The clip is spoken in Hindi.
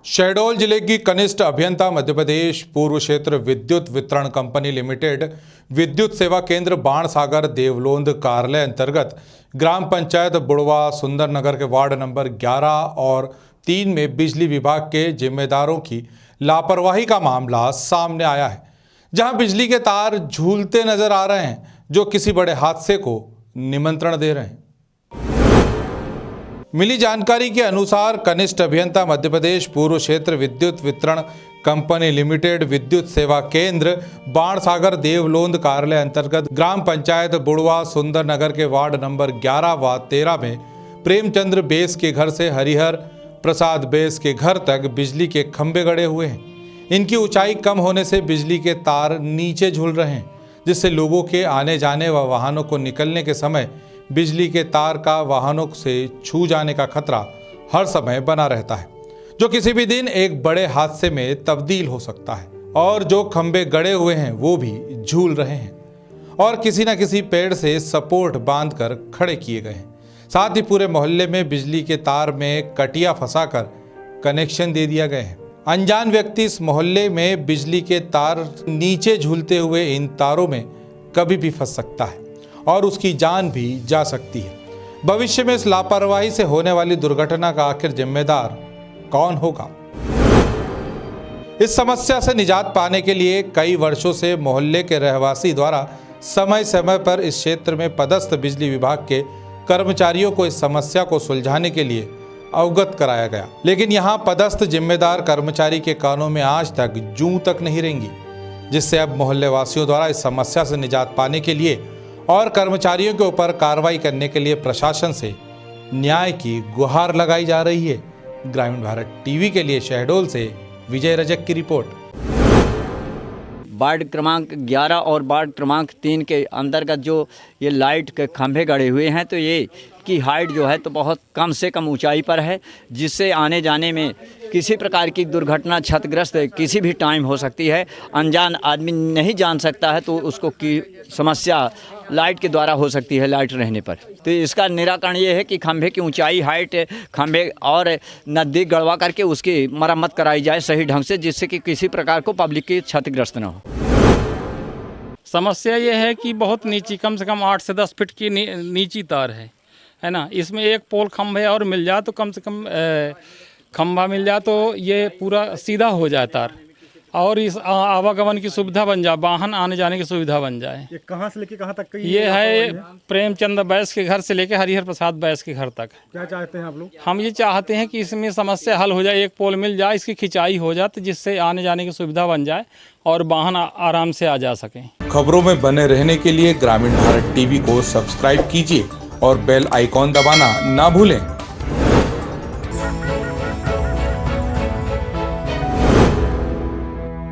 शहडोल जिले की कनिष्ठ अभियंता मध्य प्रदेश पूर्व क्षेत्र विद्युत वितरण कंपनी लिमिटेड विद्युत सेवा केंद्र बाणसागर देवलोंद कार्यालय अंतर्गत ग्राम पंचायत बुड़वा सुंदर नगर के वार्ड नंबर 11 और 3 में बिजली विभाग के जिम्मेदारों की लापरवाही का मामला सामने आया है, जहां बिजली के तार झूलते नजर आ रहे हैं, जो किसी बड़े हादसे को निमंत्रण दे रहे हैं। मिली जानकारी के अनुसार कनिष्ठ अभियंता मध्य प्रदेश पूर्व क्षेत्र विद्युत वितरण कंपनी लिमिटेड विद्युत सेवा केंद्र बाणसागर देवलोंद कार्यालय अंतर्गत ग्राम पंचायत बुड़वा सुंदर नगर के वार्ड नंबर 11 व 13 में प्रेमचंद्र बेस के घर से हरिहर प्रसाद बेस के घर तक बिजली के खंभे गड़े हुए हैं। इनकी ऊंचाई कम होने से बिजली के तार नीचे झूल रहे हैं, जिससे लोगों के आने जाने व वाहनों को निकलने के समय बिजली के तार का वाहनों से छू जाने का खतरा हर समय बना रहता है, जो किसी भी दिन एक बड़े हादसे में तब्दील हो सकता है। और जो खंभे गड़े हुए हैं वो भी झूल रहे हैं और किसी न किसी पेड़ से सपोर्ट बांधकर खड़े किए गए हैं। साथ ही पूरे मोहल्ले में बिजली के तार में कटिया फंसाकर कनेक्शन दे दिया गया है। अनजान व्यक्ति इस मोहल्ले में बिजली के तार नीचे झूलते हुए इन तारों में कभी भी फंस सकता है और उसकी जान भी जा सकती है। भविष्य में इस लापरवाही से होने वाली दुर्घटना का आखिर जिम्मेदार कौन होगा? इस समस्या से निजात पाने के लिए कई वर्षों से मोहल्ले के रहवासी द्वारा समय समय पर इस क्षेत्र में पदस्थ बिजली विभाग के कर्मचारियों को इस समस्या को सुलझाने के लिए अवगत कराया गया, लेकिन यहाँ पदस्थ जिम्मेदार कर्मचारी के कानों में आज तक जूं तक नहीं रेंगी, जिससे अब मोहल्ले वासियों द्वारा इस समस्या से निजात पाने के लिए और कर्मचारियों के ऊपर कार्रवाई करने के लिए प्रशासन से न्याय की गुहार लगाई जा रही है। ग्रामीण भारत टीवी के लिए शहडोल से विजय रजक की रिपोर्ट। वार्ड क्रमांक 11 और वार्ड क्रमांक 3 के अंतर्गत जो ये लाइट के खंभे गड़े हुए हैं, तो ये की हाइट जो है तो बहुत कम से कम ऊंचाई पर है, जिससे आने जाने में किसी प्रकार की दुर्घटना क्षतिग्रस्त किसी भी टाइम हो सकती है। अनजान आदमी नहीं जान सकता है तो उसको की समस्या लाइट के द्वारा हो सकती है लाइट रहने पर। तो इसका निराकरण ये है कि खंभे की ऊंचाई हाइट खंभे और नज़दीक गड़वा करके उसकी मरम्मत कराई जाए सही ढंग से, जिससे कि किसी प्रकार को पब्लिक की क्षतिग्रस्त न हो। समस्या ये है कि बहुत नीची, कम से कम 8 से 10 फीट की नीची तार है ना। इसमें एक पोल खंभे और मिल जाए तो कम से कम खंभा मिल जाए तो ये पूरा सीधा हो जाए तार, और इस आवागमन की सुविधा बन जाए, वाहन आने जाने की सुविधा बन जाए। ये कहाँ से लेके कहाँ तक? ये है प्रेमचंद बैस के घर से लेके हरिहर प्रसाद बैस के घर तक। क्या चाहते हैं आप लोग? हम ये चाहते हैं कि इसमें समस्या हल हो जाए, एक पोल मिल जाए, इसकी खिंचाई हो जाए, जिससे आने जाने की सुविधा बन जाए और वाहन आराम से आ जा सकें। खबरों में बने रहने के लिए ग्रामीण भारत टीवी को सब्सक्राइब कीजिए और बेल आइकॉन दबाना ना भूलें।